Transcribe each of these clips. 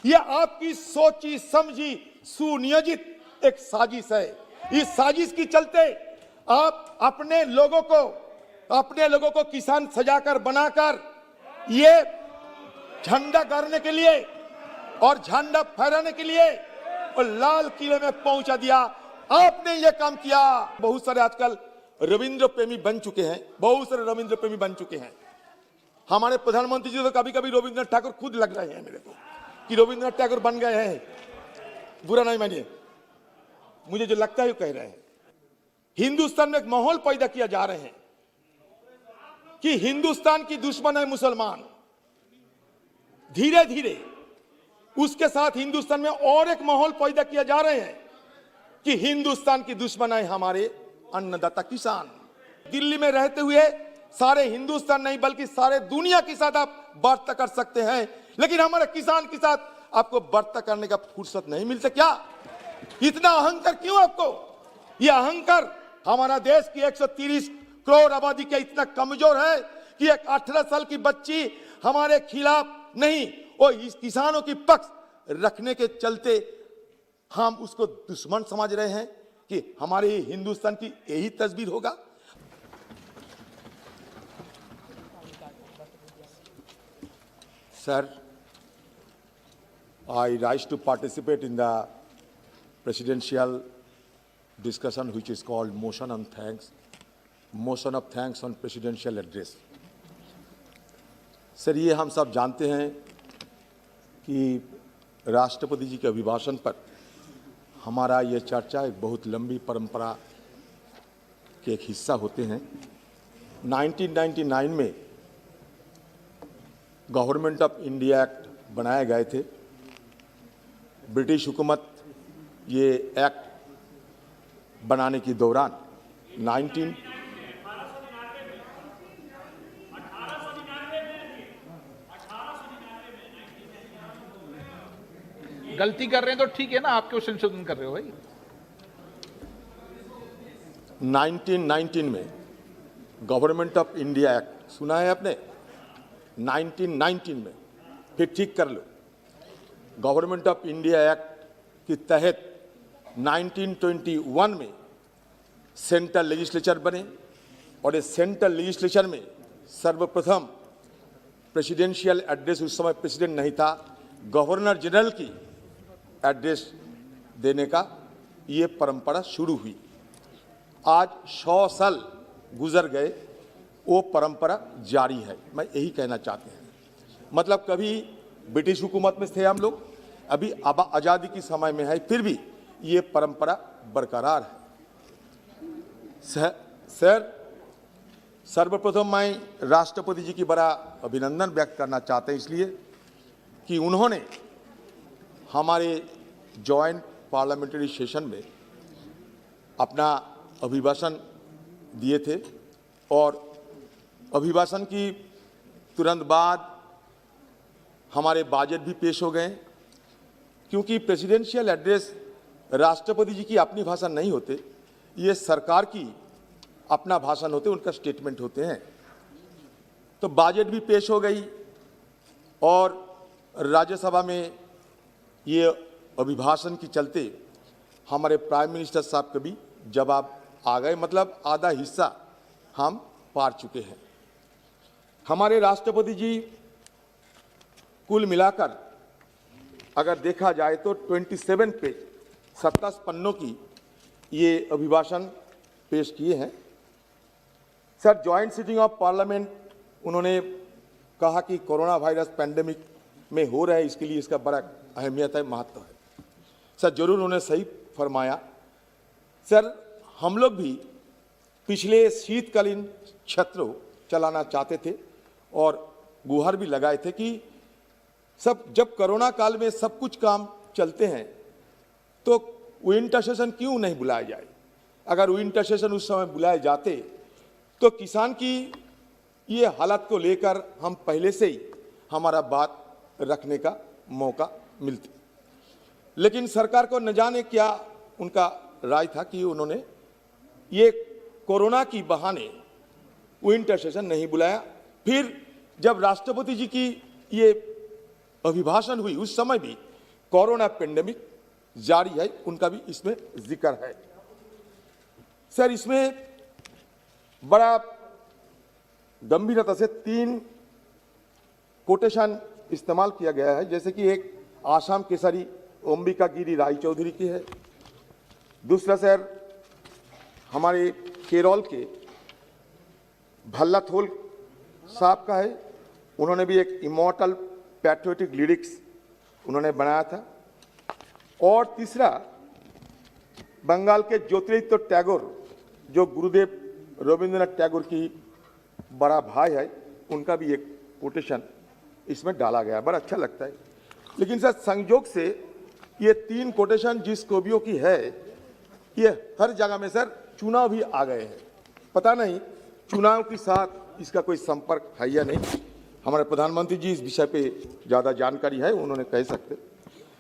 ये आपकी सोची समझी सुनियोजित एक साजिश है। इस साजिश की चलते आप अपने लोगों को किसान सजाकर बनाकर ये झंडा गाड़ने के लिए और झंडा फहराने के लिए और लाल किले में पहुंचा दिया। आपने ये काम किया। बहुत सारे आजकल रविंद्र प्रेमी बन चुके हैं। हमारे प्रधानमंत्री जी तो कभी कभी रविंद्रनाथ ठाकुर खुद लग रहे हैं मेरे को कि रविंद्रनाथ ठाकुर बन गए हैं। बुरा नहीं मानिए, मुझे जो लगता है वो कह रहे हैं। हिंदुस्तान में एक माहौल पैदा किया जा रहे हैं कि हिंदुस्तान की दुश्मन है मुसलमान। धीरे धीरे उसके साथ हिंदुस्तान में और एक माहौल पैदा किया जा रहे हैं कि हिंदुस्तान की दुश्मन है हमारे अन्नदाता किसान। दिल्ली में रहते हुए सारे हिंदुस्तान नहीं बल्कि सारे दुनिया के साथ आप वार्ता कर सकते हैं, लेकिन हमारे किसान के साथ आपको वार्ता करने का फुर्सत नहीं मिलता क्या? इतना अहंकार क्यों आपको? यह अहंकार हमारा देश की 130 करोड़ आबादी का इतना कमजोर है कि एक 18 साल की बच्ची हमारे खिलाफ नहीं, वो इस किसानों की पक्ष रखने के चलते हम उसको दुश्मन समझ रहे हैं कि हमारे हिंदुस्तान की यही तस्वीर होगा। Sir, I rise to participate in the presidential discussion which is called motion of thanks on presidential address. Sir, ये हम सब जानते हैं कि राष्ट्रपति जी के अभिभाषण पर हमारा ये चर्चा एक बहुत लंबी परंपरा के एक हिस्सा होते हैं। 1999 में गवर्नमेंट ऑफ इंडिया एक्ट बनाए गए थे। ब्रिटिश हुकूमत ये एक्ट बनाने के दौरान गलती कर रहे हैं तो ठीक है ना, आप क्यों संशोधन कर रहे हो भाई? 1919 में गवर्नमेंट ऑफ इंडिया एक्ट सुना है आपने? 1919 में, फिर ठीक कर लो। गवर्नमेंट ऑफ इंडिया एक्ट के तहत 1921 में सेंट्रल लेजिस्लेचर बने और इस सेंट्रल लेजिस्लेचर में सर्वप्रथम प्रेसिडेंशियल एड्रेस, उस समय प्रेसिडेंट नहीं था, गवर्नर जनरल की एड्रेस देने का ये परंपरा शुरू हुई। आज 100 साल गुजर गए, वो परंपरा जारी है। मैं यही कहना चाहते हैं, मतलब कभी ब्रिटिश हुकूमत में थे हम लोग, अभी आज़ादी के समय में है, फिर भी ये परंपरा बरकरार है। सर, सर्वप्रथम मैं राष्ट्रपति जी की बड़ा अभिनंदन व्यक्त करना चाहते हैं, इसलिए कि उन्होंने हमारे जॉइंट पार्लियामेंट्री सेशन में अपना अभिभाषण दिए थे और अभिभाषण की तुरंत बाद हमारे बजट भी पेश हो गए। क्योंकि प्रेसिडेंशियल एड्रेस राष्ट्रपति जी की अपनी भाषण नहीं होते, ये सरकार की अपना भाषण होते, उनका स्टेटमेंट होते हैं। तो बजट भी पेश हो गई और राज्यसभा में ये अभिभाषण के चलते हमारे प्राइम मिनिस्टर साहब का भी जवाब आ गए, मतलब आधा हिस्सा हम पार चुके हैं। हमारे राष्ट्रपति जी कुल मिलाकर अगर देखा जाए तो 27 पेज 27 पन्नों की ये अभिभाषण पेश किए हैं। Sir, joint sitting of parliament उन्होंने कहा कि कोरोना वायरस पैंडेमिक में हो रहा है, इसके लिए इसका बड़ा अहमियत है, महत्व है। सर, जरूर उन्होंने सही फरमाया। सर, हम लोग भी पिछले शीतकालीन सत्र चलाना चाहते थे और गुहार भी लगाए थे कि जब कोरोना काल में सब कुछ काम चलते हैं तो विंटर सेशन क्यों नहीं बुलाया जाए। अगर विंटर सेशन उस समय बुलाए जाते तो किसान की ये हालत को लेकर हम पहले से ही हमारा बात रखने का मौका मिलता। लेकिन सरकार को न जाने क्या उनका राय था कि उन्होंने ये कोरोना की बहाने विंटर सेशन नहीं बुलाया। फिर जब राष्ट्रपति जी की ये अभिभाषण हुई उस समय भी कोरोना पेंडेमिक जारी है, उनका भी इसमें जिक्र है। सर, इसमें बड़ा गंभीरता से 3 कोटेशन इस्तेमाल किया गया है, जैसे कि एक आसाम केसरी अंबिका गिरी राय चौधरी की है, दूसरा सर हमारे केरल के भल्लाथोल साहब का है, उन्होंने भी एक इमॉर्टल पैट्रियोटिक लिरिक्स उन्होंने बनाया था, और तीसरा बंगाल के ज्योतिरित्य टैगोर जो गुरुदेव रविंद्रनाथ टैगोर की बड़ा भाई है, उनका भी एक कोटेशन इसमें डाला गया, बड़ा अच्छा लगता है। लेकिन सर संयोग से ये 3 कोटेशन जिस कवियों की है, ये हर जगह में सर चुनाव भी आ गए हैं। पता नहीं चुनाव के साथ इसका कोई संपर्क है या नहीं, हमारे प्रधानमंत्री जी इस विषय पे ज़्यादा जानकारी है, उन्होंने कह सकते।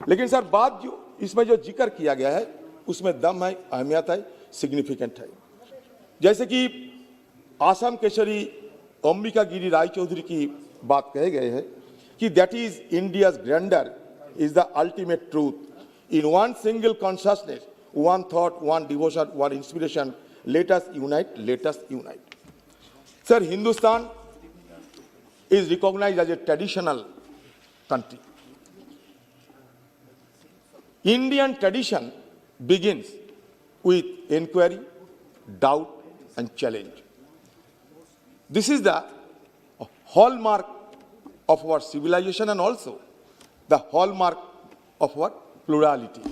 लेकिन सर बात जो इसमें जो जिक्र किया गया है उसमें दम है, अहमियत है, सिग्निफिकेंट है। जैसे कि आसाम केसरी अंबिका गिरी राय चौधरी की बात कहे गए हैं कि that is India's grander is the ultimate truth in one single consciousness, one thought, one devotion, one inspiration, let us unite, let us unite. Sir, Hindustan is recognized as a traditional country. Indian tradition begins with inquiry, doubt, and challenge. This is the hallmark of our civilization and also the hallmark of our plurality.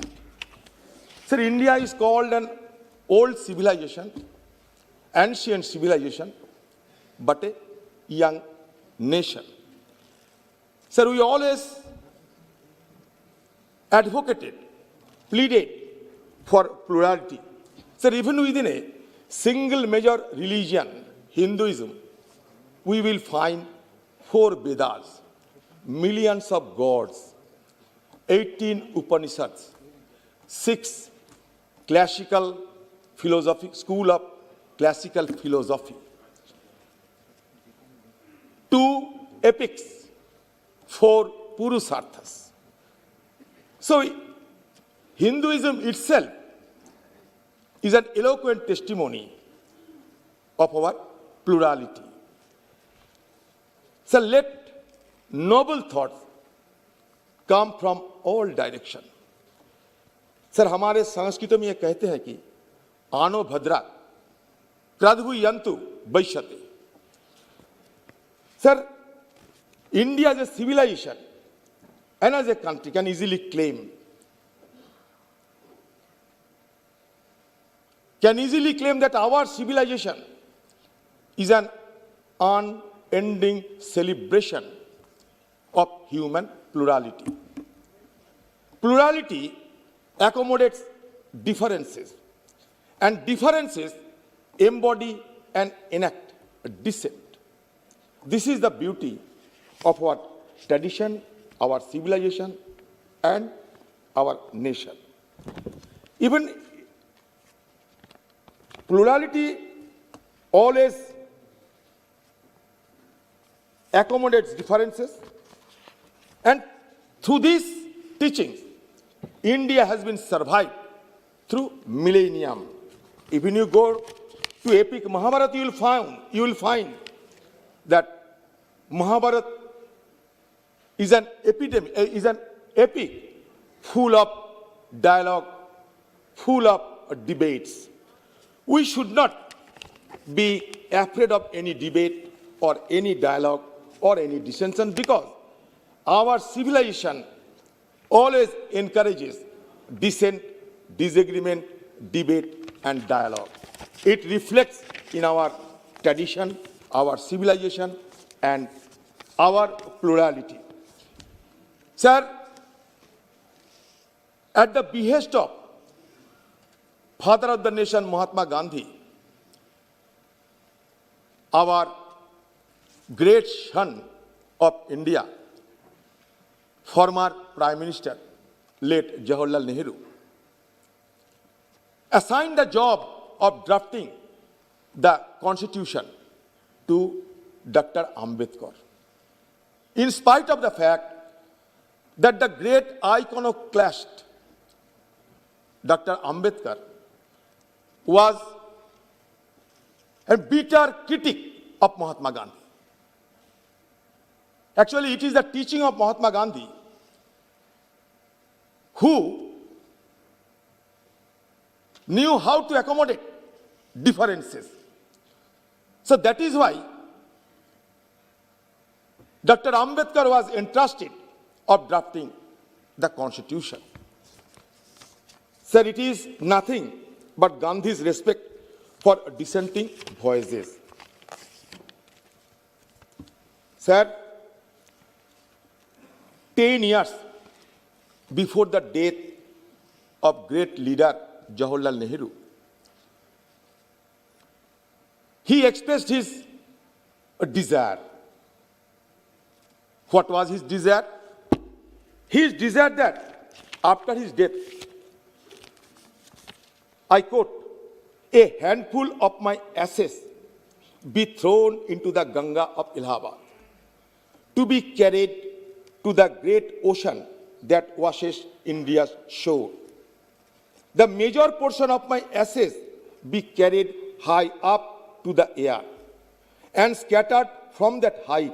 Sir, India is called an old civilization, ancient civilization, but a young nation. Sir, we always advocated, pleaded for plurality. Sir, even within a single major religion, Hinduism, we will find 4 Vedas, millions of gods, 18 Upanishads, 6 classical philosophy, school of classical philosophy, 2 epics, 4 Purusharthas. So, Hinduism itself is an eloquent testimony of our plurality. So, let noble thoughts come from all directions. Sir, हमारे संस्कृत में ये कहते हैं कि आनो भद्रा प्रद्भु यंतु वैश्यते। Sir, India as a civilization and as a country can easily claim that our civilization is an unending celebration of human plurality. Plurality accommodates differences, and differences embody and enact dissent. This is the beauty of our tradition, our civilization, and our nation. Even plurality always accommodates differences, and through these teachings, India has been survived through millennium. If you go to epic Mahabharata, you will find that Mahabharata is an epic full of dialogue, full of debates. We should not be afraid of any debate or any dialogue or any dissension, because our civilization always encourages dissent, disagreement, debate, and dialogue. It reflects in our tradition, our civilization, and our plurality. Sir, at the behest of Father of the Nation Mahatma Gandhi, our great son of India, former Prime Minister, late Jawaharlal Nehru, assigned the job of drafting the Constitution to Dr. Ambedkar. In spite of the fact that the great iconoclast Dr. Ambedkar was a bitter critic of Mahatma Gandhi. Actually, it is the teaching of Mahatma Gandhi who knew how to accommodate differences. So that is why Dr. Ambedkar was entrusted of drafting the constitution. Sir, it is nothing but Gandhi's respect for dissenting voices. Sir, 10 years before the death of great leader Jawaharlal Nehru, he expressed his desire. What was his desire? His desire that after his death, I quote, a handful of my ashes be thrown into the Ganga of Allahabad, to be carried to the great ocean that washes India's shore. The major portion of my ashes be carried high up to the air and scattered from that height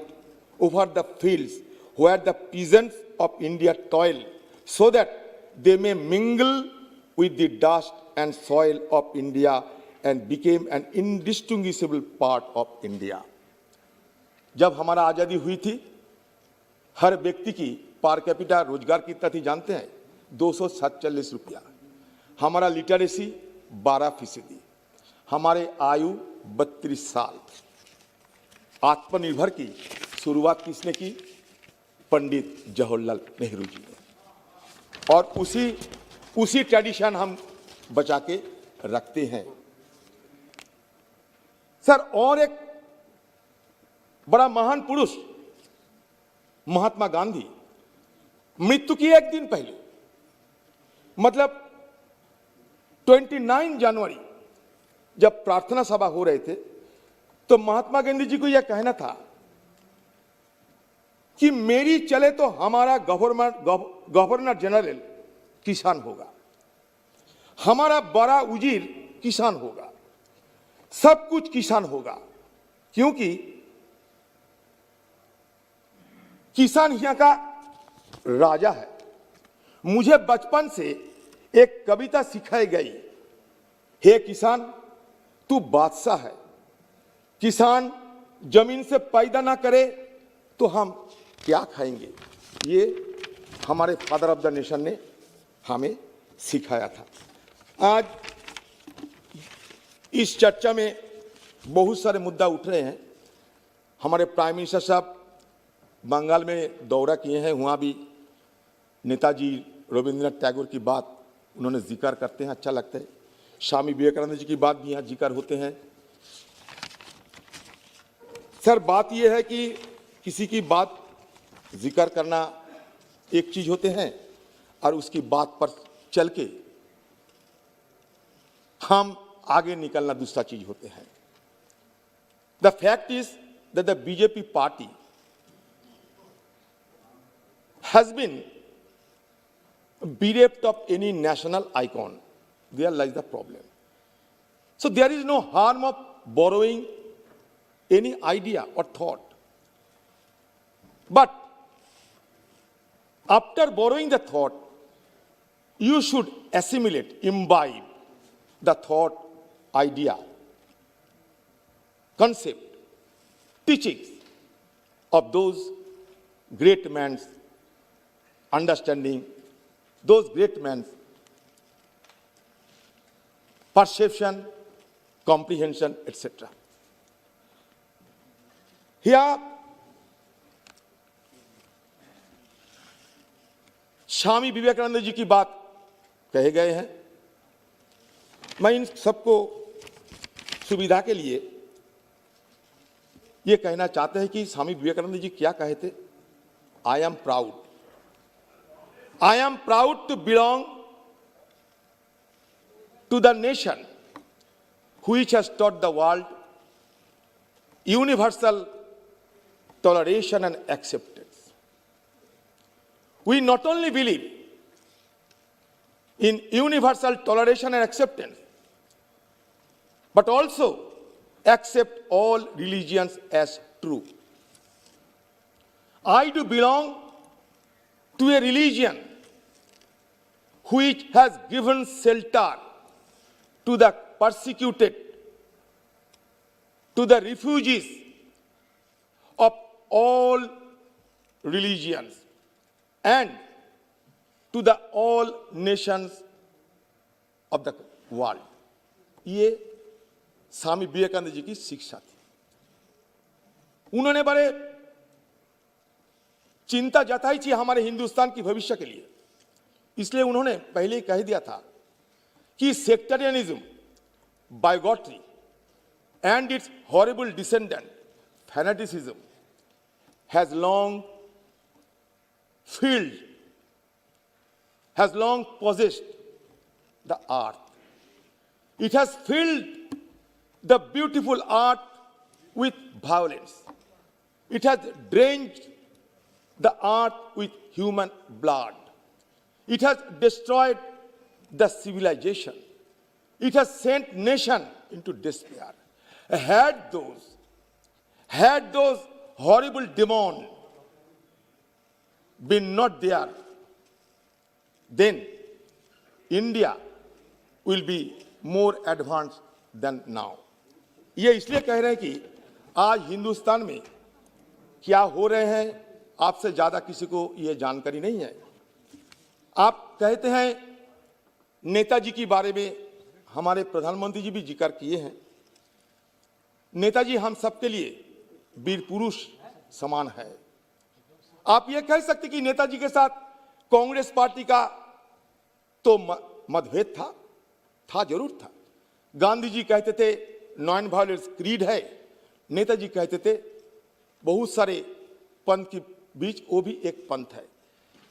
over the fields where the peasants of India toil, so that they may mingle with the dust and soil of India and became an indistinguishable part of India. जब हमारा आज़ादी हुई थी, हर व्यक्ति की per capita रोजगार कितना थी जानते हैं? 247 रुपया। हमारा लिटरेसी 12%, हमारे आयु 32 साल। आत्मनिर्भर की शुरुआत किसने की? पंडित जवाहरलाल नेहरू जी ने। और उसी ट्रेडिशन हम बचा के रखते हैं। सर, और एक बड़ा महान पुरुष महात्मा गांधी मृत्यु की एक दिन पहले, मतलब 29 जनवरी जब प्रार्थना सभा हो रहे थे, तो महात्मा गांधी जी को यह कहना था कि मेरी चले तो हमारा गवर्नर जनरल किसान होगा, हमारा बड़ा उजीर किसान होगा, सब कुछ किसान होगा, क्योंकि किसान यहाँ का राजा है। मुझे बचपन से एक कविता सिखाई गई, हे किसान तू बादशाह है, किसान जमीन से पैदा ना करे तो हम क्या खाएंगे। ये हमारे फादर ऑफ द नेशन ने हमें सिखाया था। आज इस चर्चा में बहुत सारे मुद्दा उठ रहे हैं। हमारे प्राइम मिनिस्टर साहब बंगाल में दौरा किए हैं, वहाँ भी नेताजी रविंद्रनाथ टैगोर की बात उन्होंने जिक्र करते हैं, अच्छा लगता है। स्वामी विवेकानंद जी की बात भी यहाँ जिक्र होते हैं। सर, बात यह है कि किसी की बात जिक्र करना एक चीज होते हैं और उसकी बात पर चल के हम आगे निकलना दूसरा चीज होते हैं। The fact is that the BJP party has been bereft of any national icon. There lies the problem. So there is no harm of borrowing any idea or thought. But after borrowing the thought, you should assimilate, imbibe the thought, idea, concept, teachings of those great men's understanding, those great men's perception, comprehension, etc. Here, Swami Vivekananda ji की बात कहे गए हैं। मैं इन सबको सुविधा के लिए ये कहना चाहते हैं कि स्वामी विवेकानंद जी क्या कहे थे? I am proud to belong to the nation which has taught the world universal toleration and acceptance. We not only believe in universal toleration and acceptance, but also accept all religions as true. I do belong to a religion which has given shelter to the persecuted, to the refugees of all religions, and to the all nations of the world. ये स्वामी विवेकानंद जी की शिक्षा थी। उन्होंने बड़े चिंता जताई थी हमारे हिंदुस्तान की भविष्य के लिए। इसलिए उन्होंने पहले ही कह दिया था कि sectarianism, बाइगॉटरी and its horrible descendant, fanaticism, has long possessed the earth. It has filled the beautiful earth with violence. It has drenched the earth with human blood. It has destroyed the civilization. It has sent nation into despair. Had those horrible demons been not there, then India will be more advanced than now. ये इसलिए कह रहे हैं कि आज हिंदुस्तान में क्या हो रहे हैं आपसे ज्यादा किसी को ये जानकारी नहीं है। आप कहते हैं नेताजी के बारे में हमारे प्रधानमंत्री जी भी जिक्र किए हैं। नेताजी हम सबके लिए वीर पुरुष समान है। आप ये कह सकते कि नेताजी के साथ कांग्रेस पार्टी का तो मतभेद था जरूर था। गांधी जी कहते थे नॉन वायलेंस क्रीड है, नेताजी कहते थे बहुत सारे पंथ के बीच वो भी एक पंथ है।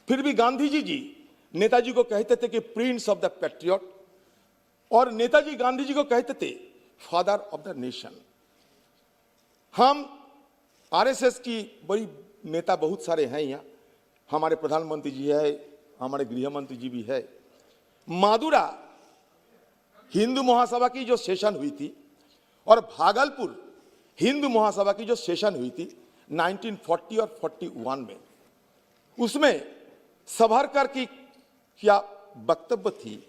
फिर भी गांधी जी नेताजी को कहते थे कि प्रिंस ऑफ द पैट्रियट, और नेताजी गांधी जी को कहते थे फादर ऑफ द नेशन। हम आरएसएस की बड़ी नेता बहुत सारे हैं यहाँ, हमारे प्रधानमंत्री जी है, हमारे गृह मंत्री जी भी है। मादुरा हिंदू महासभा की जो सेशन हुई थी और भागलपुर हिंदू महासभा की जो सेशन हुई थी 1940 और 41 में, उसमें सावरकर की क्या वक्तव्य थी,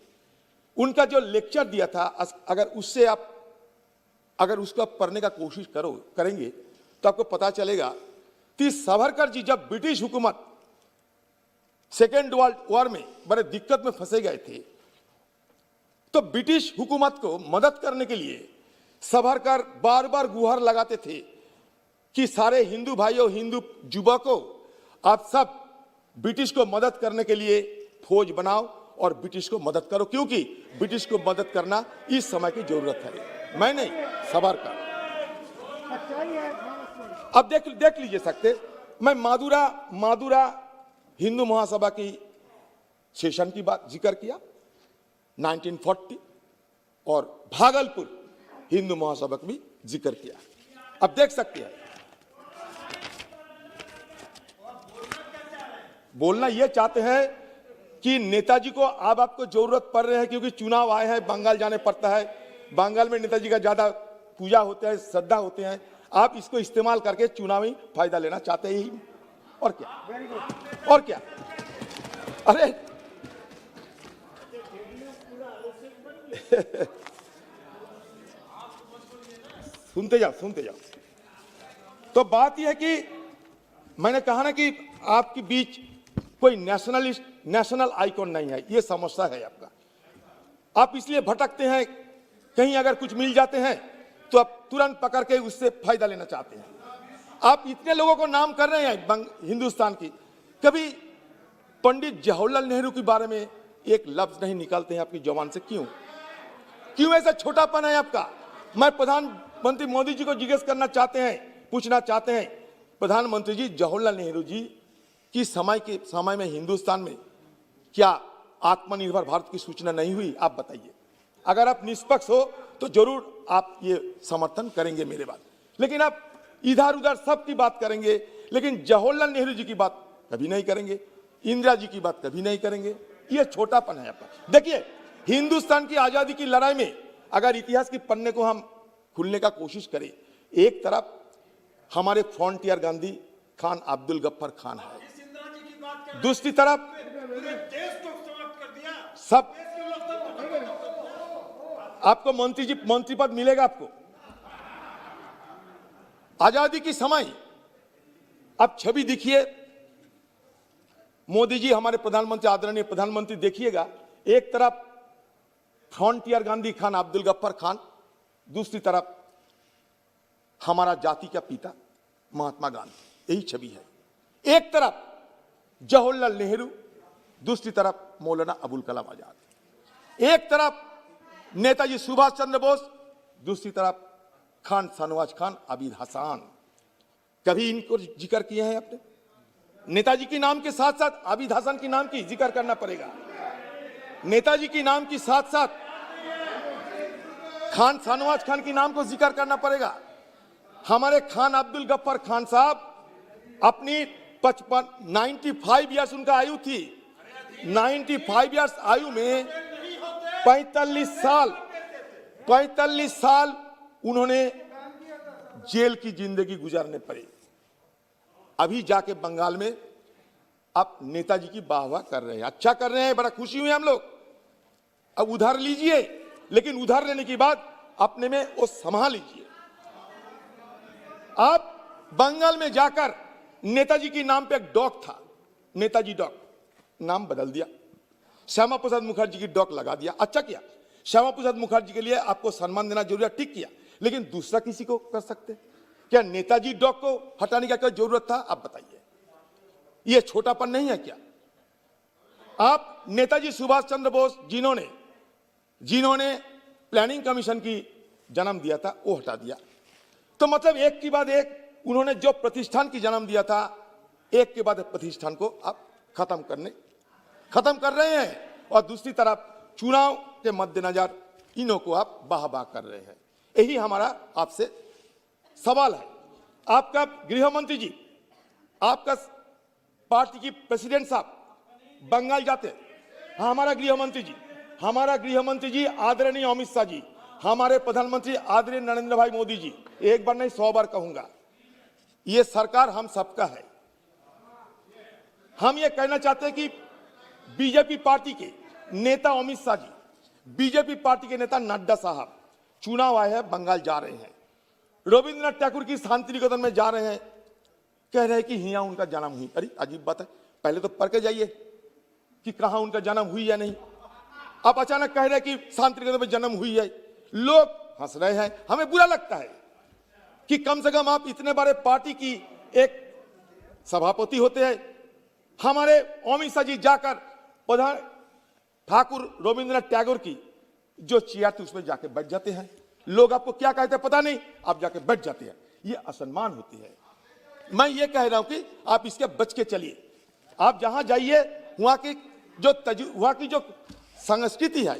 उनका जो लेक्चर दिया था, अगर उसको पढ़ने का कोशिश करेंगे तो आपको पता चलेगा कि सावरकर जी जब ब्रिटिश हुकूमत सेकेंड वर्ल्ड वॉर में बड़े दिक्कत में फंसे गए थे, तो ब्रिटिश हुकूमत को मदद करने के लिए सावरकर बार बार गुहार लगाते थे कि सारे हिंदू भाइयों, हिंदू युवकों, आप सब ब्रिटिश को मदद करने के लिए फौज बनाओ और ब्रिटिश को मदद करो, क्योंकि ब्रिटिश को मदद करना इस समय की जरूरत है। मैं नहीं, सावरकर। अब देख लीजिए सकते, मैं मादुरा हिंदू महासभा की सेशन की बात जिक्र किया 1940, और भागलपुर हिंदू महासभा का भी जिक्र किया। अब देख सकते हैं, बोलना यह चाहते हैं कि नेताजी को अब आपको जरूरत पड़ रही है, क्योंकि चुनाव आए हैं, बंगाल जाने पड़ता है, बंगाल में नेताजी का ज्यादा पूजा होता है, श्रद्धा होते हैं। आप इसको इस्तेमाल करके चुनावी फायदा लेना चाहते ही, और क्या अरे सुनते जाओ। तो बात यह है कि मैंने कहा ना कि आपके बीच कोई नेशनल आइकॉन नहीं है, यह समस्या है आपका। आप इसलिए भटकते हैं, कहीं अगर कुछ मिल जाते हैं तो आप तुरंत पकड़ के उससे फायदा लेना चाहते हैं। आप इतने लोगों को नाम कर रहे हैं हिंदुस्तान की, कभी पंडित जवाहरलाल नेहरू के बारे में एक लफ्ज नहीं निकालते हैं आपकी जुबान से। क्यों ऐसा छोटापन है आपका? मैं प्रधानमंत्री मोदी जी को जिज्ञासा करना चाहते हैं, पूछना चाहते हैं, प्रधानमंत्री जी जवाहरलाल नेहरू जी की समय में हिंदुस्तान में क्या आत्मनिर्भर भारत की सूचना नहीं हुई? आप बताइए। अगर आप निष्पक्ष हो तो जरूर आप ये समर्थन करेंगे मेरे बात, लेकिन आप इधर उधर सबकी बात करेंगे, लेकिन जवाहरलाल नेहरू जी की बात कभी नहीं करेंगे। इंदिरा जी की बात कभी नहीं करेंगे। ये छोटापन है आपका। देखिए, हिंदुस्तान की आजादी की लड़ाई में अगर इतिहास के पन्ने को हम खुलने का कोशिश करें, एक तरफ हमारे फ्रंटियर गांधी खान अब्दुल गफ्फार खान है, दूसरी तरफ सब आपको मंत्री पद मिलेगा आपको। आजादी की समय अब छवि देखिए, मोदी जी हमारे प्रधानमंत्री, आदरणीय प्रधानमंत्री, देखिएगा, एक तरफ फ्रंटियर गांधी खान अब्दुल गफ्फार खान, दूसरी तरफ हमारा जाति का पिता महात्मा गांधी, यही छवि है। एक तरफ जवाहरलाल नेहरू, दूसरी तरफ मौलाना अबुल कलाम आजाद। एक तरफ नेताजी सुभाष चंद्र बोस, दूसरी तरफ खान शाहनवाज खान, आबिद हसन। कभी इनको जिक्र किए हैं आपने? नेताजी के नाम के साथ साथ आबिद हसन के नाम की जिक्र करना पड़ेगा। नेताजी के नाम के साथ साथ खान शाहनवाज खान के नाम को जिक्र करना पड़ेगा। हमारे खान अब्दुल गफ्फार खान साहब अपनी 95 ईयर्स उनका आयु थी। 95 ईयर्स आयु में 45 साल उन्होंने जेल की जिंदगी गुजारने पड़ी। अभी जाके बंगाल में आप नेताजी की वाहवाह कर रहे हैं, अच्छा कर रहे हैं, बड़ा खुशी हुई हम लोग। अब उधार लीजिए, लेकिन उधार लेने के बाद अपने में वो संभाल लीजिए। आप बंगाल में जाकर नेताजी के नाम पे एक डॉक था, नेताजी डॉक, नाम बदल दिया, श्यामा प्रसाद मुखर्जी की डॉक लगा दिया। अच्छा किया, श्यामा प्रसाद मुखर्जी के लिए आपको सम्मान देना जरूरी है, ठीक किया, लेकिन दूसरा किसी को कर सकते? क्या नेताजी डॉक को हटाने का क्या जरूरत था? आप बताइए, यह छोटापन नहीं है क्या? आप नेताजी सुभाष चंद्र बोस जिन्होंने प्लानिंग कमीशन की जन्म दिया था, वो हटा दिया। तो मतलब एक के बाद एक उन्होंने जो प्रतिष्ठान की जन्म दिया था, एक के बाद एक प्रतिष्ठान को आप खत्म कर रहे हैं। और दूसरी तरफ चुनाव के मद्देनजर इन्हों को आप वाह कर रहे हैं। यही हमारा आपसे सवाल है। आपका गृह मंत्री जी, आपका पार्टी की प्रेसिडेंट साहब बंगाल जाते, हमारा गृह मंत्री जी आदरणीय अमित शाह जी, हमारे प्रधानमंत्री आदरणीय नरेंद्र भाई मोदी जी, एक बार नहीं 100 बार कहूंगा, ये सरकार हम सबका है। हम ये कहना चाहते हैं कि बीजेपी पार्टी के नेता अमित शाह जी, बीजेपी पार्टी के नेता नड्डा साहब चुनाव आए हैं, बंगाल जा रहे हैं, रविंद्रनाथ टैगोर की शांति निकेतन में जा रहे हैं, कह रहे हैं कि यहाँ उनका जन्म हुई। अरे अजीब बात है, पहले तो पढ़ के जाइए कि कहां उनका जन्म हुई या नहीं। आप अचानक कह रहे हैं कि शांति निकेतन में जन्म हुई है। लोग हंस रहे हैं, हमें बुरा लगता है कि कम से कम आप इतने बड़े पार्टी की एक सभापति होते हैं, हमारे अमित शाह जी जाकर प्रधान ठाकुर रविंद्रनाथ टैगोर की जो चेयर थी उसमें जाके बैठ जाते हैं। लोग आपको क्या कहते हैं पता नहीं, आप जाके बैठ जाते हैं, ये असम्मान होती है। मैं ये कह रहा हूं कि आप इसके बच के चलिए। आप जहां जाइए वहां की जो संस्कृति है,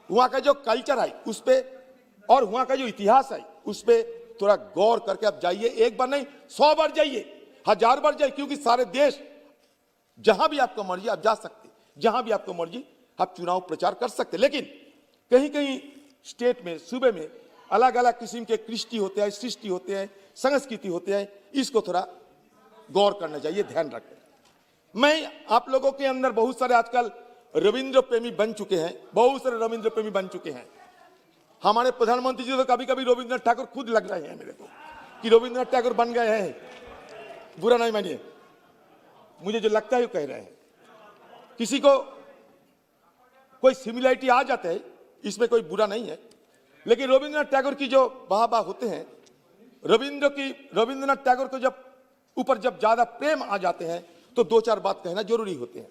वहां का जो कल्चर है उस पे, और वहां का जो इतिहास है उस पे थोड़ा गौर करके आप जाइए। एक बार नहीं 100 बार जाइए, 1000 बार जाइए, क्योंकि सारे देश जहां भी आपको मर्जी आप जा सकते, जहां भी आपको मर्जी आप चुनाव प्रचार कर सकते। लेकिन कहीं कहीं स्टेट में, सूबे में अलग अलग किस्म के कृष्टि होते हैं, सृष्टि होते हैं, संस्कृति होते हैं, इसको थोड़ा गौर करना चाहिए, ध्यान रखें। मैं आप लोगों के अंदर बहुत सारे आजकल रविंद्र प्रेमी बन चुके हैं, बहुत सारे रविंद्र प्रेमी बन चुके हैं। हमारे प्रधानमंत्री जी तो कभी कभी रविंद्रनाथ ठाकुर खुद लग रहे हैं मेरे को कि रविंद्रनाथ टैगोर बन गए हैं। बुरा नहीं मानिए, मुझे जो लगता है वो कह रहे हैं। किसी को कोई सिमिलरिटी आ जाते हैं, इसमें कोई बुरा नहीं है, लेकिन रविंद्रनाथ टैगोर की जो वाह होते हैं, रविंद्रनाथ टैगोर को जब ऊपर जब ज्यादा प्रेम आ जाते हैं तो 2-4 बात कहना जरूरी होते हैं।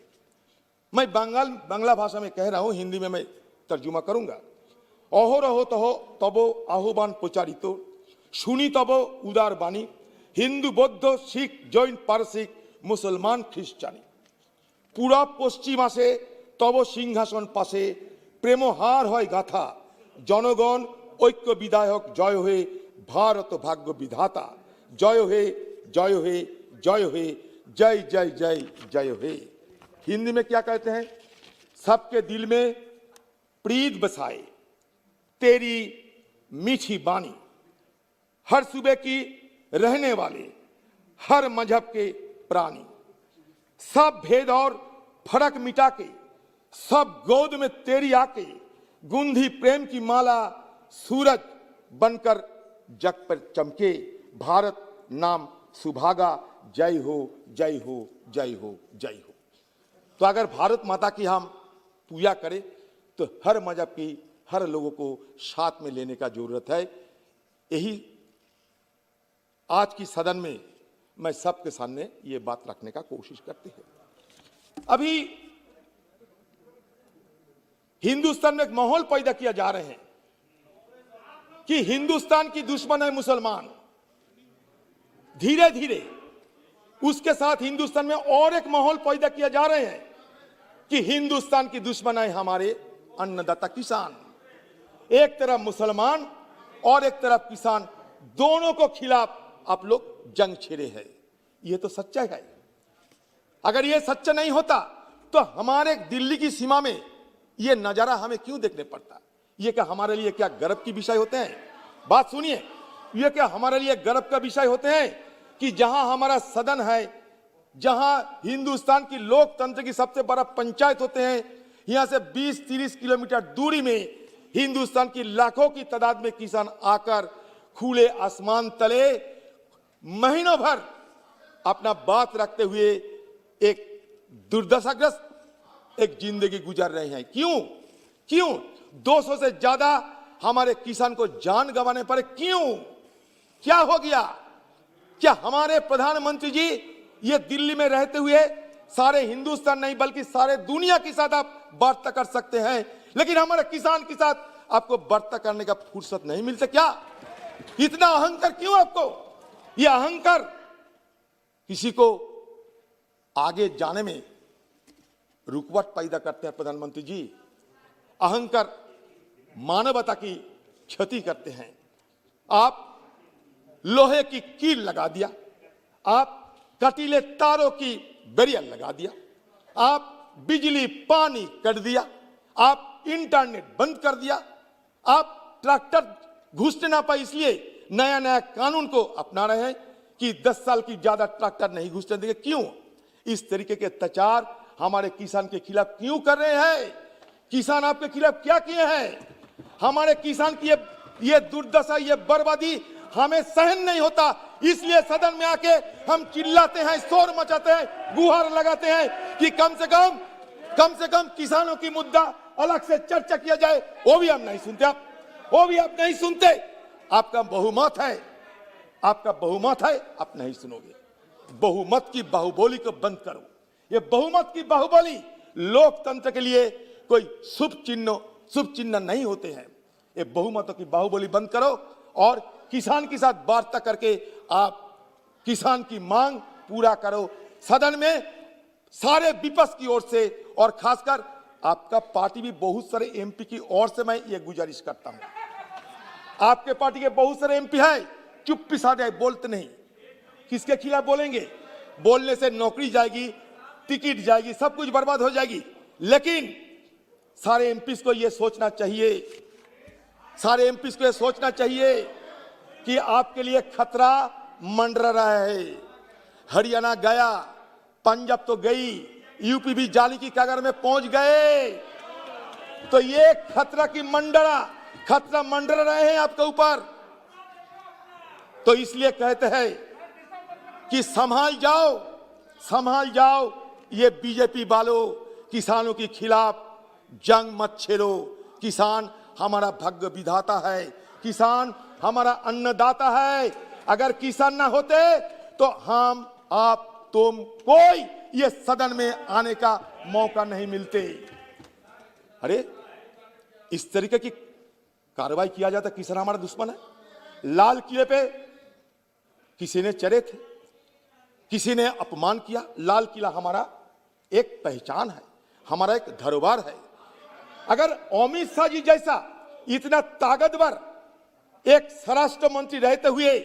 मैं बांग्ला भाषा में कह रहा हूं, हिंदी में मैं तर्जुमा करूंगा। अहोरहो तबो आह्वान प्रचारित শুনি তব উদার বাণী, হিন্দু বৌদ্ধ শিখ জৈন পারসিক মুসলমান খ্রিস্টানি, পুরা পশ্চিম আসে তব সিংহাসন পাশে, প্রেমহার হয় গাথা, জনগণ ঐক্য বিধায়ক জয় হয়ে ভারত ভাগ্য বিধাতা, জয় হে জয় হে জয় হে, জয় জয় জয় জয় হে। हिंदी में क्या कहते हैं, सबके दिल में प्रीत बसाए तेरी मीठी बानी, हर सूबे की रहने वाले, हर मजहब के प्राणी, सब भेद और फर्क मिटा के, सब गोद में तेरी आके, गुंधी प्रेम की माला सूरज बनकर जग पर चमके, भारत नाम सुभागा, जय हो जय हो जय हो जय हो। तो अगर भारत माता की हम पूजा करें तो हर मजहब की, हर लोगों को साथ में लेने का जरूरत है। यही आज की सदन में मैं सबके सामने ये बात रखने का कोशिश करते हैं। अभी हिंदुस्तान में एक माहौल पैदा किया जा रहे हैं कि हिंदुस्तान की दुश्मन है मुसलमान। धीरे धीरे उसके साथ हिंदुस्तान में और एक माहौल पैदा किया जा रहे हैं कि हिंदुस्तान की दुश्मन है हमारे अन्नदाता किसान। एक तरफ मुसलमान और एक तरफ किसान, दोनों को खिलाफ आप लोग जंग छेड़े हैं। यह तो सच्चाई है। अगर यह सच्चा नहीं होता तो हमारे दिल्ली की सीमा में यह नजारा हमें क्यों देखने पड़ता? यह क्या हमारे लिए क्या गर्व की विषय होते हैं? बात सुनिए, यह क्या हमारे लिए गर्व का विषय होते हैं कि जहां हमारा सदन है, जहां हिंदुस्तान की लोकतंत्र की सबसे बड़ा पंचायत होते हैं, यहां से 20-30 किलोमीटर दूरी में हिंदुस्तान की लाखों की तादाद में किसान आकर खुले आसमान तले महीनों भर अपना बात रखते हुए एक दुर्दशाग्रस्त एक जिंदगी गुजार रहे हैं। क्यों 200 से ज्यादा हमारे किसान को जान गंवाने पड़े? क्यों? क्या हो गया? क्या हमारे प्रधानमंत्री जी ये दिल्ली में रहते हुए सारे हिंदुस्तान नहीं बल्कि सारे दुनिया के साथ आप वार्ता कर सकते हैं, लेकिन हमारे किसान के साथ आपको वार्ता करने का फुर्सत नहीं मिलता? क्या इतना अहंकार क्यों आपको? यह अहंकार किसी को आगे जाने में रुकावट पैदा करते हैं प्रधानमंत्री जी। अहंकार मानवता की क्षति करते हैं। आप लोहे की कील लगा दिया, आप कटीले तारों की बैरियर लगा दिया, आप बिजली पानी कर दिया, आप इंटरनेट बंद कर दिया, आप ट्रैक्टर घुसने ना पाए इसलिए नया नया कानून को अपना रहे हैं कि 10 साल की ज्यादा ट्रैक्टर नहीं घुसने देंगे। क्यों इस तरीके के अत्याचार हमारे किसान के खिलाफ क्यों कर रहे हैं? किसान आपके खिलाफ क्या किए हैं? हमारे किसान की ये दुर्दशा, ये बर्बादी हमें सहन नहीं होता, इसलिए सदन में आके हम चिल्लाते हैं, शोर मचाते हैं, गुहार लगाते हैं कि कम से कम किसानों की मुद्दा अलग से चर्चा किया जाए। वो भी आप नहीं सुनते, वो भी आप नहीं सुनते। आपका बहुमत है, आप नहीं सुनोगे। बहुमत की बाहुबोली को बंद करो। ये बहुमत की बाहुबली लोकतंत्र के लिए कोई शुभ चिन्ह नहीं होते हैं। ये बहुमतों की बाहुबली बंद करो और किसान के साथ वार्ता करके आप किसान की मांग पूरा करो। सदन में सारे विपक्ष की ओर से और खासकर आपका पार्टी भी बहुत सारे एमपी की ओर से मैं ये गुजारिश करता हूं। आपके पार्टी के बहुत सारे एमपी हैं, चुप्पी साधे बोलते नहीं। किसके खिलाफ बोलेंगे? बोलने से नौकरी जाएगी, टिकट जाएगी, सब कुछ बर्बाद हो जाएगी। लेकिन सारे एमपी को यह सोचना चाहिए, कि आपके लिए खतरा मंडरा रहा है। हरियाणा गया, पंजाब तो गई, यूपी भी जाली की कगार में पहुंच गए। तो ये खतरा मंडरा रहे हैं आपके ऊपर। तो इसलिए कहते हैं कि संभाल जाओ। ये बीजेपी वालों किसानों के खिलाफ जंग मत छेड़ो। किसान हमारा भाग्य विधाता है, किसान हमारा अन्नदाता है। अगर किसान ना होते तो हम, आप, तुम, कोई ये सदन में आने का मौका नहीं मिलते। अरे इस तरीके की कार्रवाई किया जाता, किसान हमारा दुश्मन है। लाल किले पे किसी ने चढ़े थे, किसी ने अपमान किया। लाल किला हमारा एक पहचान है, हमारा एक धरोहर है। अगर अमित शाह जी जैसा इतना ताकतवर एक स्वराष्ट्र मंत्री रहते हुए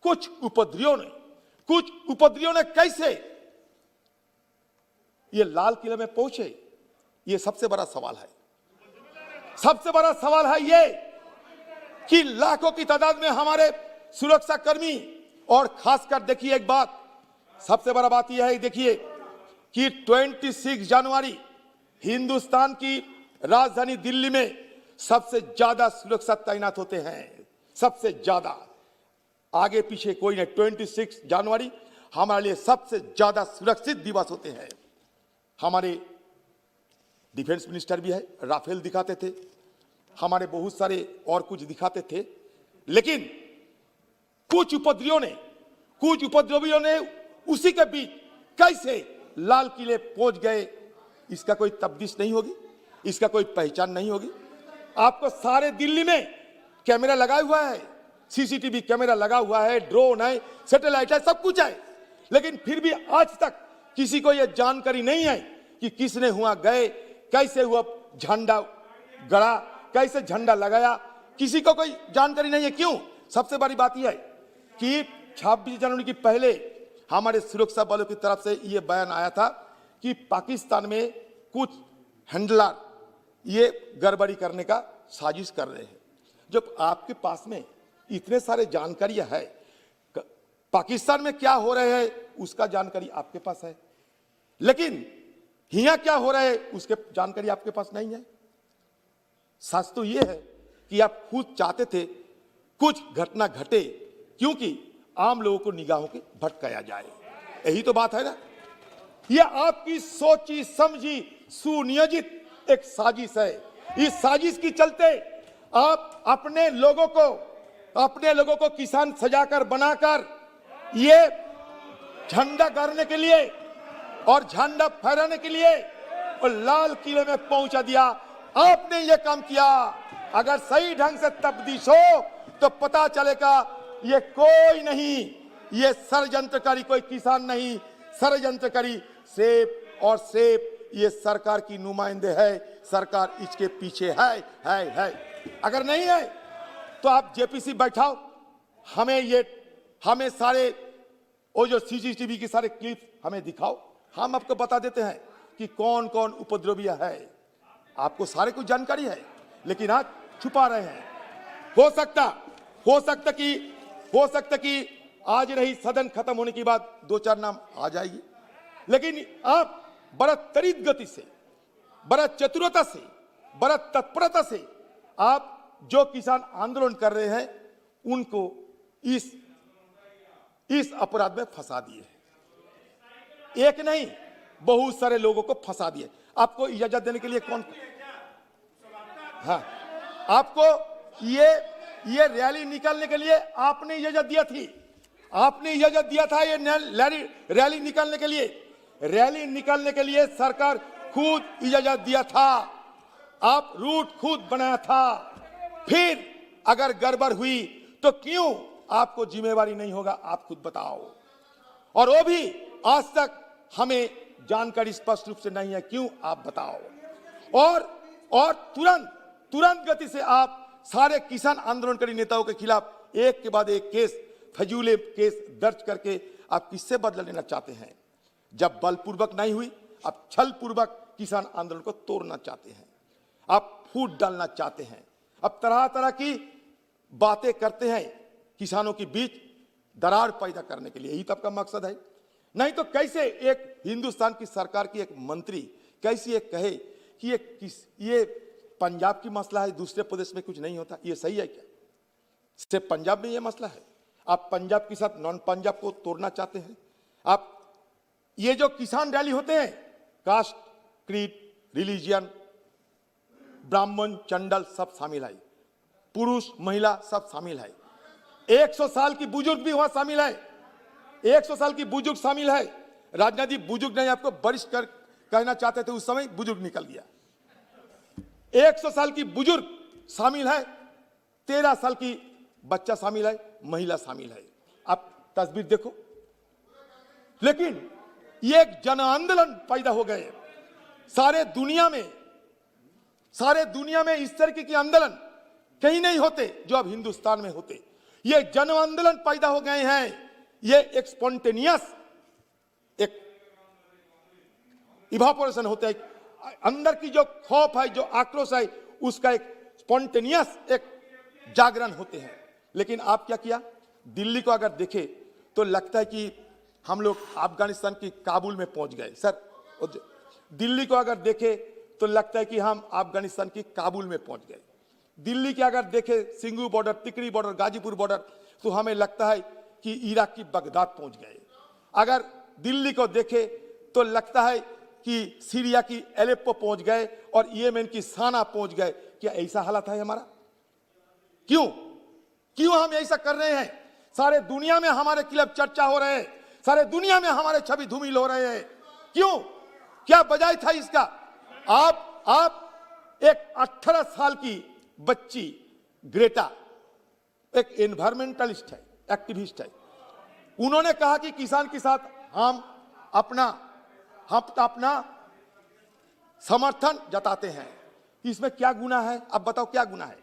कुछ उपद्रवियों ने कैसे ये लाल किले में पहुंचे, ये सबसे बड़ा सवाल है। सबसे बड़ा सवाल है ये कि लाखों की तादाद में हमारे सुरक्षा कर्मी, और खासकर देखिए एक बात, सबसे बड़ा बात यह है, देखिए कि 26 जनवरी हिंदुस्तान की राजधानी दिल्ली में सबसे ज्यादा सुरक्षा तैनात होते हैं, सबसे ज्यादा, आगे पीछे कोई नहीं। 26 जनवरी हमारे लिए सबसे ज्यादा सुरक्षित दिवस होते हैं। हमारे डिफेंस मिनिस्टर भी है, राफेल दिखाते थे, हमारे बहुत सारे और कुछ दिखाते थे, लेकिन कुछ उपद्रवियों ने उसी के बीच कैसे लाल किले पहुंच गए, इसका कोई तफ्तीश नहीं होगी, इसका कोई पहचान नहीं होगी। आपको सारे दिल्ली में कैमरा लगा हुआ है, सीसीटीवी कैमरा लगा हुआ है, ड्रोन है, सैटेलाइट है, सब कुछ है, लेकिन फिर भी आज तक किसी को यह जानकारी नहीं है कि किसने हुआ गए, कैसे हुआ झंडा गड़ा, कैसे झंडा लगाया, किसी को कोई जानकारी नहीं है। क्यों? सबसे बड़ी बात यह है कि 26 जनवरी की पहले हमारे सुरक्षा बलों की तरफ से यह बयान आया था कि पाकिस्तान में कुछ हैंडलर ये गड़बड़ी करने का साजिश कर रहे हैं। जब आपके पास में इतने सारे जानकारियां है, पाकिस्तान में क्या हो रहे हैं उसका जानकारी आपके पास है, लेकिन यहाँ क्या हो रहा है उसके जानकारी आपके पास नहीं है। सच तो यह है कि आप खुद चाहते थे कुछ घटना घटे, क्योंकि आम लोगों को निगाहों के भटकाया जाए, यही तो बात है ना। यह आपकी सोची समझी सुनियोजित एक साजिश है। इस साजिश की चलते आप अपने लोगों को किसान सजाकर बनाकर ये झंडा गाड़ने के लिए और झंडा फहराने के लिए और लाल किले में पहुंचा दिया। आपने ये काम किया। अगर सही ढंग से तफ्तीश हो तो पता चलेगा ये कोई नहीं, ये षड्यंत्रकारी कोई किसान नहीं, षड्यंत्रकारी सेब और सेब ये सरकार की नुमाइंदे है, सरकार इसके पीछे है। अगर नहीं है तो आप जेपीसी बैठाओ, हमें सारे वो जो सीसीटीवी की सारे क्लिप्स हमें दिखाओ, हम आपको बता देते हैं कि कौन कौन उपद्रविया है। आपको सारे कुछ जानकारी है, लेकिन आज छुपा रहे हैं। हो सकता कि आज रही सदन खत्म होने के बाद 2-4 नाम आ जाएगी, लेकिन आप बड़ा त्वरित गति से, बड़ा चतुरता से, बड़ा तत्परता से आप जो किसान आंदोलन कर रहे हैं उनको इस अपराध में फंसा दिए। एक नहीं, बहुत सारे लोगों को फंसा दिए। आपको इजाजत देने के लिए कौन? हाँ, आपको ये रैली निकालने के लिए आपने इजाजत दिया थी, आपने इजाजत दिया था ये रैली निकालने के लिए। रैली निकालने के लिए सरकार खुद इजाजत दिया था, आप रूट खुद बनाया था। फिर अगर गड़बड़ हुई तो क्यों आपको जिम्मेवारी नहीं होगा? आप खुद बताओ। और वो भी आज तक हमें जानकारी स्पष्ट रूप से नहीं है, क्यों? आप बताओ। और तुरंत गति से आप सारे किसान आंदोलनकारी नेताओं के खिलाफ एक के बाद एक केस, फजूल केस दर्ज करके आप किससे बदला लेना चाहते हैं? जब बलपूर्वक नहीं हुई, आप छलपूर्वक किसान आंदोलन को तोड़ना चाहते हैं, आप फूट डालना चाहते हैं, अब तरह तरह की बातें करते हैं किसानों के बीच दरार पैदा करने के लिए। यही तो आपका मकसद है। नहीं तो कैसे एक हिंदुस्तान की सरकार की एक मंत्री कैसे एक कहे कि ये पंजाब की मसला है, दूसरे प्रदेश में कुछ नहीं होता? ये सही है क्या? सिर्फ पंजाब में ये मसला है? आप पंजाब के साथ नॉन पंजाब को तोड़ना चाहते हैं? आप ये जो किसान रैली होते हैं, कास्ट, क्रीड, रिलीजियन, ब्राह्मण, चंडल सब शामिल है, पुरुष महिला सब शामिल है, 100 साल की बुजुर्ग भी वहां शामिल है, 100 साल की बुजुर्ग शामिल है। राजनाथ जी बुजुर्ग नहीं, आपको वरिष्ठ कहना चाहते थे, उस समय बुजुर्ग निकल गया। 100 साल की बुजुर्ग शामिल है, 13 साल की बच्चा शामिल है, महिला शामिल है। आप तस्वीर देखो। लेकिन ये एक जन आंदोलन पैदा हो गए सारे दुनिया में इस तरह के आंदोलन कहीं नहीं होते जो अब हिंदुस्तान में होते। ये जन आंदोलन पैदा हो गए हैं। ये एक स्पॉन्टेनियस, एक इवापोरेशन होता है, अंदर की जो खौफ है, जो आक्रोश है, उसका एक स्पॉन्टेनियस एक जागरण होते हैं। लेकिन आप क्या किया, दिल्ली को अगर देखे तो लगता है कि हम लोग अफगानिस्तान की काबुल में पहुंच गए। सर, दिल्ली को अगर देखे तो लगता है कि हम अफगानिस्तान की काबुल में पहुंच गए। दिल्ली के अगर देखे Singhu border, Tikri border, Ghazipur border, तो हमें लगता है कि इराक की बगदाद पहुंच गए। अगर दिल्ली को देखे तो लगता है कि सीरिया की एलेप्पो पहुंच गए और येमेन की साना पहुंच गए। क्या ऐसा हालत है हमारा? क्यों क्यों हम ऐसा कर रहे हैं? सारे दुनिया में हमारे खिलाफ चर्चा हो रहे हैं, सारे दुनिया में हमारे छवि धूमिल हो रहे हैं। क्यों? क्या वजह था इसका? आप एक 18 साल की बच्ची ग्रेटा एक एनवायरमेंटलिस्ट है, एक्टिविस्ट है। उन्होंने कहा कि किसान के साथ हम अपना समर्थन जताते हैं। इसमें क्या गुनाह है? अब बताओ क्या गुनाह है?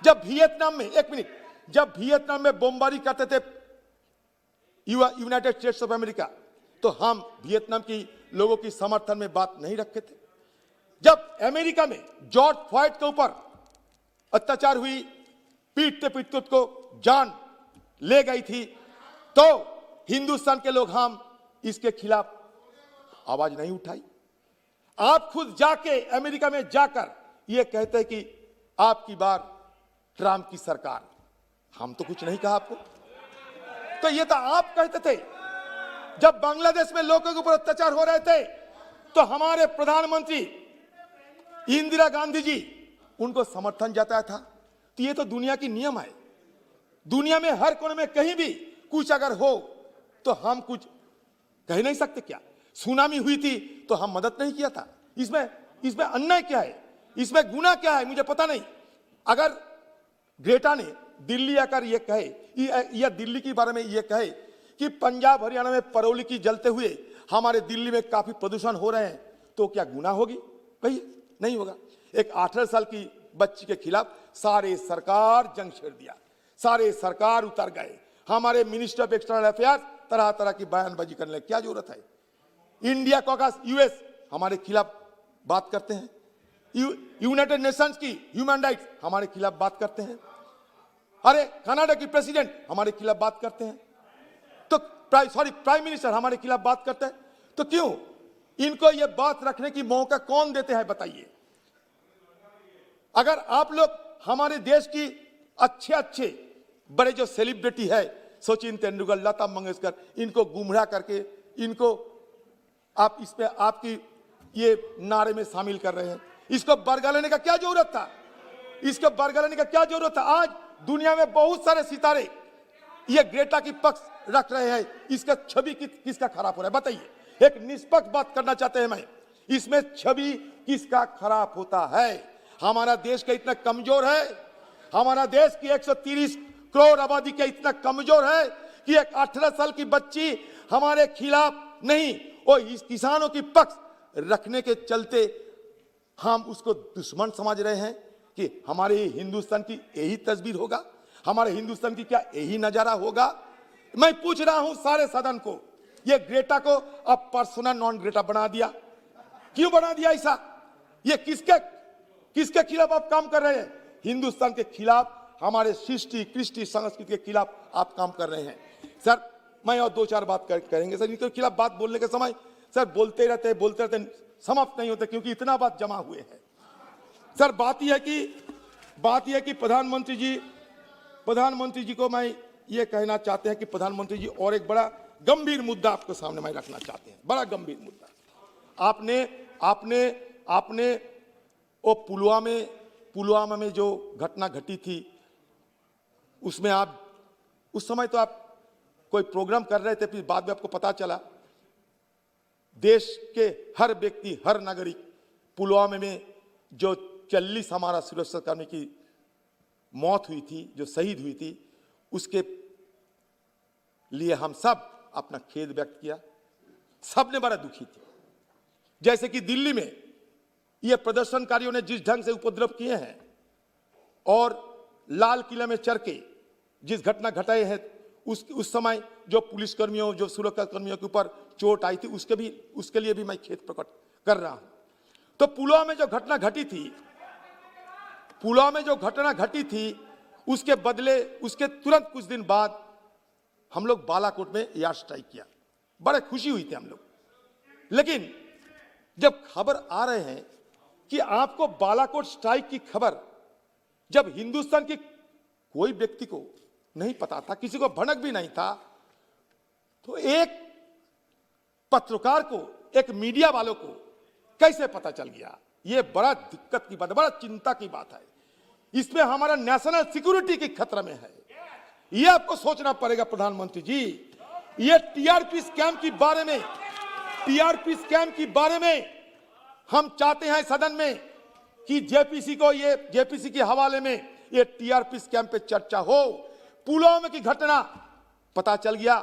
जब वियतनाम में, एक मिनट, जब वियतनाम में बमबारी करते थे यूनाइटेड स्टेट्स ऑफ अमेरिका, तो हम वियतनाम की लोगों की समर्थन में बात नहीं रखे थे। जब अमेरिका में जॉर्ज फ्लॉयड के ऊपर अत्याचार हुई, पीटते पीटते उसको जान ले गई थी, तो हिंदुस्तान के लोग हम इसके खिलाफ आवाज नहीं उठाई। आप खुद जाके अमेरिका में जाकर ये कहते हैं कि आपकी बार ट्रंप की सरकार। हम तो कुछ नहीं कहा आपको, तो ये तो आप कहते थे। जब बांग्लादेश में लोगों के ऊपर अत्याचार हो रहे थे, तो हमारे प्रधानमंत्री इंदिरा गांधी जी उनको समर्थन जताया था। तो ये तो दुनिया की नियम है। दुनिया में हर कोने में कहीं भी कुछ अगर हो तो हम कुछ कह नहीं सकते क्या? सुनामी हुई थी तो हम मदद नहीं किया था। इसमें अन्याय क्या है? इसमें गुनाह क्या है? मुझे पता नहीं। अगर ग्रेटा ने दिल्ली आकर ये कहे, या दिल्ली के बारे में ये कहे कि पंजाब हरियाणा में परौली की जलते हुए हमारे दिल्ली में काफी प्रदूषण हो रहे हैं, तो क्या गुनाह होगी? कहिए, नहीं होगा। एक 18 साल की बच्ची के खिलाफ सारे सरकार जंग छेड़ दिया, सारे सरकार उतर गए। हमारे मिनिस्टर ऑफ एक्सटर्नल अफेयर्स तरह तरह की बयानबाजी करने की क्या जरूरत है? इंडिया कॉकस यूएस हमारे खिलाफ बात करते हैं, यूनाइटेड नेशंस की ह्यूमन राइट्स हमारे खिलाफ बात करते हैं, अरे कनाडा की प्रेसिडेंट हमारे खिलाफ बात करते हैं, तो प्राइम मिनिस्टर हमारे खिलाफ बात करते हैं। तो क्यों इनको ये बात रखने की मौका कौन देते हैं? बताइए। अगर आप लोग हमारे देश की अच्छे बड़े जो सेलिब्रिटी है, सचिन तेंदुलकर, लता मंगेशकर, इनको गुमराह करके इनको आप इस पे आपकी ये नारे में शामिल कर रहे हैं, इसको बरगला लेने का क्या जरूरत था? इसको बरगला लेने का क्या जरूरत था? आज दुनिया में बहुत सारे सितारे ये ग्रेटा की पक्ष रख रहे हैं, इसका छवि किसका खराब हो रहा है? बताइए। एक निष्पक्ष बात करना चाहते हैं मैं, इसमें छवि किसका खराब होता है? हमारा देश का इतना कमजोर है, हमारा देश की 130 करोड़ आबादी का इतना कमजोर है कि एक 18 साल की बच्ची हमारे खिलाफ नहीं, और इस किसानों की पक्ष रखने के चलते हम उसको दुश्मन समझ रहे हैं कि हमारे हिंदुस्तान की यही तस्वीर होगा, हमारे हिंदुस्तान की क्या यही नजारा होगा? मैं पूछ रहा हूं सारे सदन को, ये ग्रेटा को अब पर्सोना नॉन ग्रेटा बना दिया। क्यों बना दिया ऐसा? ये किसके खिलाफ आप काम कर रहे हैं? हिंदुस्तान के खिलाफ, हमारे सृष्टि कृष्टि संस्कृति के खिलाफ आप काम कर रहे हैं। सर, मैं और 2-4 बात करेंगे सर। इनके खिलाफ बात बोलने के समय सर बोलते रहते समाप्त नहीं होते, क्योंकि इतना बात जमा हुए हैं। सर, बात यह है कि प्रधानमंत्री जी को मैं ये कहना चाहते हैं कि प्रधानमंत्री जी और एक बड़ा गंभीर मुद्दा आपके सामने मैं रखना चाहते हैं, बड़ा गंभीर मुद्दा। आपने वो पुलवामा में जो घटना घटी थी, उसमें आप उस समय तो आप कोई प्रोग्राम कर रहे थे, फिर बाद में आपको पता चला देश के हर व्यक्ति, हर नागरिक, पुलवामा में जो 40 हमारा सुरक्षाकर्मी की मौत हुई थी, जो शहीद हुई थी, उसके लिए हम सब अपना खेद व्यक्त किया। सबने बड़ा दुखी थे। जैसे कि दिल्ली में ये प्रदर्शनकारियों ने जिस ढंग से उपद्रव किए हैं और लाल किले में चढ़ के जिस घटना घटाए हैं, उस समय जो पुलिसकर्मियों, जो सुरक्षा कर्मियों के ऊपर चोट आई थी, उसके लिए भी मैं खेद प्रकट कर रहा हूं। तो पुलवामा में जो घटना घटी थी, पुलवामा में जो घटना घटी थी, उसके बदले उसके तुरंत कुछ दिन बाद हम लोग बालाकोट में एयर स्ट्राइक किया। बड़े खुशी हुई थी हम लोग। लेकिन जब खबर आ रहे हैं कि आपको बालाकोट स्ट्राइक की खबर जब हिंदुस्तान की कोई व्यक्ति को नहीं पता था, किसी को भनक भी नहीं था, तो एक पत्रकार को, एक मीडिया वालों को कैसे पता चल गया? यह बड़ा दिक्कत की बात है, बड़ा चिंता की बात है। इसमें हमारा नेशनल सिक्योरिटी की खतरा में है। यह आपको सोचना पड़ेगा प्रधानमंत्री जी। ये टीआरपी स्कैम के बारे में, टीआरपी स्कैम के बारे में हम चाहते हैं सदन में कि जेपीसी को, ये जेपीसी के हवाले में ये टीआरपी स्कैम पे चर्चा हो। पुलवामा की घटना पता चल गया,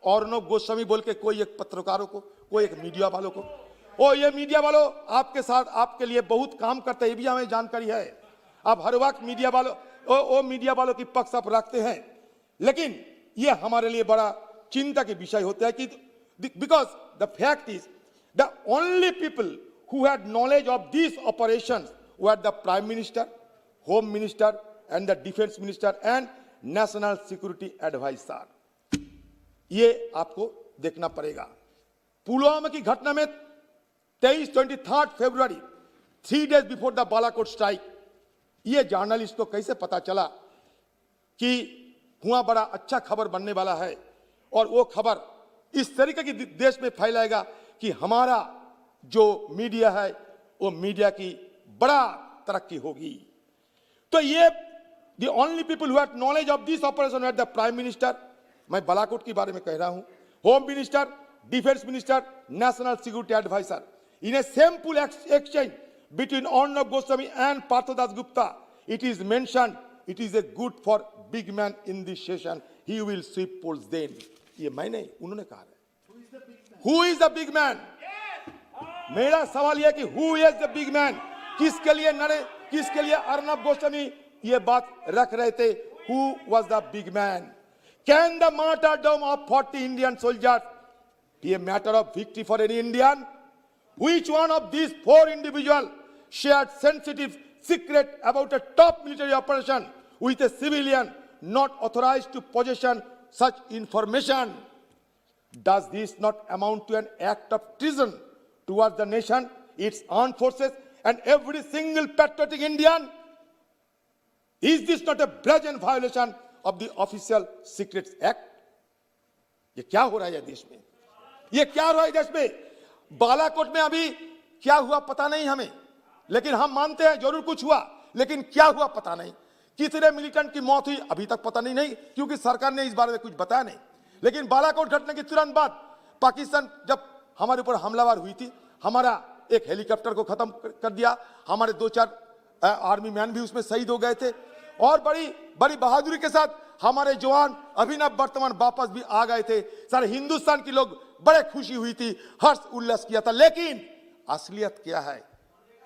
अर्नब गोस्वामी बोल के कोई एक पत्रकारों को, कोई एक मीडिया वालों को, ओ ये मीडिया वालों आपके साथ, आपके लिए बहुत काम करते हैं, ये भी हमें जानकारी है। आप हर वक्त मीडिया वालों, ओ मीडिया वालों की पक्ष आप रखते हैं, लेकिन ये हमारे लिए बड़ा चिंता के विषय होता है कि because the fact is the only people who had knowledge of these operations were the Prime Minister, Home Minister and the Defense Minister and National Security Advisor. ये आपको देखना पड़ेगा। पुलवामा की घटना में 23 फरवरी 3 days before the Balakot strike, ये journalist को कैसे पता चला कि हुआ बड़ा अच्छा खबर बनने वाला है और वो खबर इस तरीके की देश में फैलाएगा कि हमारा जो मीडिया है वो मीडिया की बड़ा तरक्की होगी। तो ये the only people who had knowledge of this operation were the prime minister, मैं बालाकोट के बारे में कह रहा हूं, home minister, defence minister, national security advisor. In a simple exchange between Arnab Goswami and Parthadas Gupta, it is mention, it is a good for big man in this session, he will sweep polls then. ये मैं नहीं, उन्होंने कहा है। Who is the big man? मेरा सवाल यह कि who is the big man? किसके लिए किसके लिए अर्नब गोस्वामी ये बात रख रहे थे? Who was the big man? Can the martyrdom of 40 Indian soldiers be a matter of victory for any Indian? Which one of these 4 individuals shared sensitive secret about a top military operation with a civilian not authorized to possession such information? Does this not amount to an act of treason towards the nation, its armed forces, and every single patriotic Indian? Is this not a brazen violation of the Official Secrets Act? ये क्या हो रहा है देश में? ये क्या हो रहा है देश में? बालाकोट में अभी क्या हुआ पता नहीं हमें, लेकिन हम मानते हैं जरूर कुछ हुआ, लेकिन क्या हुआ पता नहीं। कितने मिलिटेंट की मौत हुई अभी तक पता नहीं, क्योंकि सरकार ने इस बारे में कुछ बताया नहीं। लेकिन बालाकोट घटना के तुरंत बाद पाकिस्तान जब हमारे ऊपर हमलावर हुई थी, हमारा एक हेलीकॉप्टर को खत्म कर दिया, हमारे 2-4 आर्मी मैन भी उसमें शहीद हो गए थे, और बड़ी बड़ी बहादुरी के साथ हमारे जवान अभिनव वर्तमान वापस भी आ गए थे। सारे हिंदुस्तान के लोग बड़े खुशी हुई थी, हर्ष उल्लास किया था। लेकिन असलियत क्या है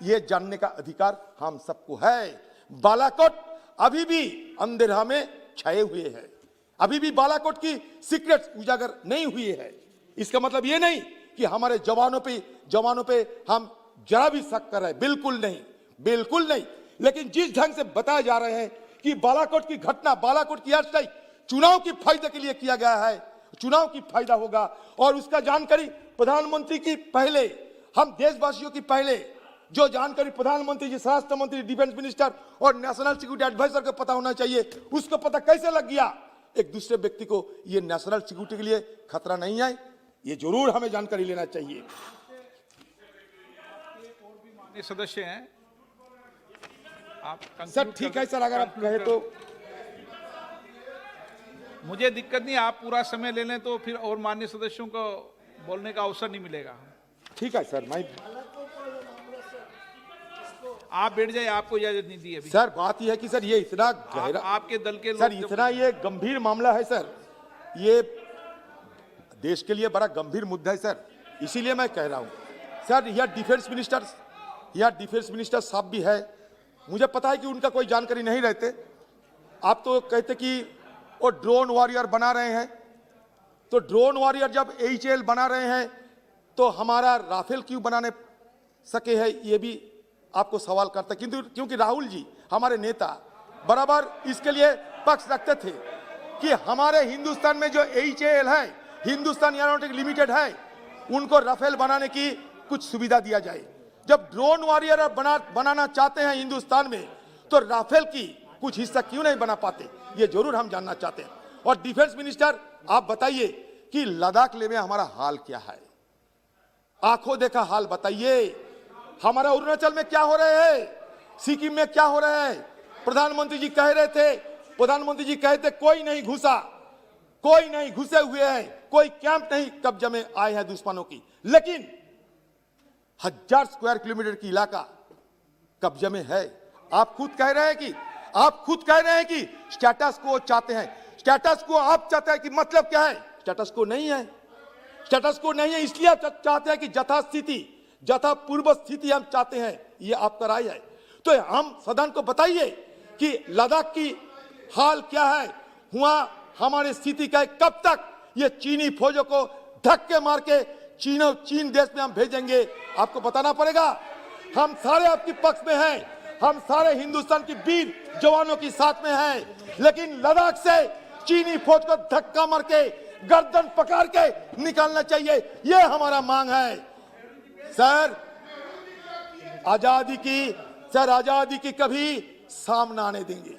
ये जानने का अधिकार हम सबको है। बालाकोट अभी भी अंधेरा में छाए हुए है, अभी भी बालाकोट की सीक्रेट्स उजागर नहीं हुई है। इसका मतलब ये नहीं कि हमारे जवानों पे हम जरा भी शक कर रहे हैं, बिल्कुल नहीं, बिल्कुल नहीं। लेकिन जिस ढंग से बताया जा रहे हैं कि बालाकोट की घटना, बालाकोट की एयर स्ट्राइक चुनाव की फायदे के लिए किया गया है, चुनाव की फायदा होगा, और उसका जानकारी प्रधानमंत्री की पहले, हम देशवासियों की पहले जो जानकारी प्रधानमंत्री जी, स्वराष्ट्र मंत्री, डिफेंस मिनिस्टर और नेशनल सिक्योरिटी एडवाइजर को पता होना चाहिए, उसको पता कैसे लग गया एक दूसरे व्यक्ति को ये नेशनल सिक्योरिटी के लिए खतरा नहीं है? ये जरूर हमें जानकारी लेना चाहिए। सदस्य हैं आप? सर ठीक है सर, अगर आप कहे तो। मुझे दिक्कत नहीं, आप पूरा समय ले लें तो फिर और माननीय सदस्यों को बोलने का अवसर नहीं मिलेगा। ठीक है सर, मैं आप बैठ जाए, आपको इजाजत नहीं दी अभी। सर बात यह है कि सर ये इतना गहरा, आपके दल के लोग सर इतना ये गंभीर मामला है सर, ये देश के लिए बड़ा गंभीर मुद्दा है सर, इसीलिए मैं कह रहा हूं सर। यह डिफेंस मिनिस्टर साहब भी है, मुझे पता है कि उनका कोई जानकारी नहीं रहते। आप तो कहते कि वो ड्रोन वॉरियर बना रहे हैं, तो ड्रोन वॉरियर जब HAL बना रहे हैं तो हमारा राफेल क्यों बनाने सके है, ये भी आपको सवाल करता, किंतु क्योंकि राहुल जी हमारे नेता बराबर इसके लिए पक्ष रखते थे कि हमारे हिंदुस्तान में जो HAL है, हिंदुस्तान एरोनॉटिक लिमिटेड है, उनको राफेल बनाने की कुछ सुविधा दिया जाए। जब ड्रोन वॉरियर बनाना चाहते हैं हिंदुस्तान में, तो राफेल की कुछ हिस्सा क्यों नहीं बना पाते, ये जरूर हम जानना चाहते हैं। और डिफेंस मिनिस्टर, आप बताइए कि लद्दाख ले में हमारा हाल क्या है, आंखों देखा हाल बताइए। हमारा अरुणाचल में क्या हो रहा है, सिक्किम में क्या हो रहा है। प्रधानमंत्री जी कह रहे थे कोई नहीं घुसा, कोई नहीं घुसे हुए हैं, कोई कैंप नहीं कब्जे में आए हैं दुश्मनों की, लेकिन 1000 स्क्वायर किलोमीटर की इलाका कब्जे में है। आप खुद कह रहे हैं कि स्टेटस को चाहते हैं। स्टेटस को आप चाहते हैं कि मतलब क्या है, स्टेटस को नहीं है, इसलिए आप चाहते हैं कि यथा पूर्व स्थिति हम चाहते हैं, ये आपका राय है। तो हम सदन को बताइए कि लद्दाख की हाल क्या है, हमारी स्थिति क्या है, कब तक ये चीनी फौजों को धक्के मार के चीन देश में हम भेजेंगे, आपको बताना पड़ेगा। हम सारे आपके पक्ष में हैं, हम सारे हिंदुस्तान की वीर जवानों के साथ में हैं, लेकिन लद्दाख से चीनी फौज को धक्का मार के गर्दन पकड़ के निकालना चाहिए, ये हमारा मांग है। सर आजादी की कभी सामना आने देंगे,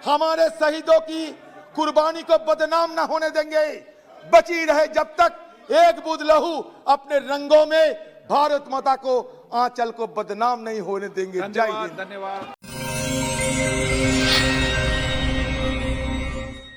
हमारे शहीदों की कुर्बानी को बदनाम ना होने देंगे। बची रहे जब तक एक बूंद लहू अपने रंगों में, भारत माता को आंचल को बदनाम नहीं होने देंगे। जय हिंद। धन्यवाद।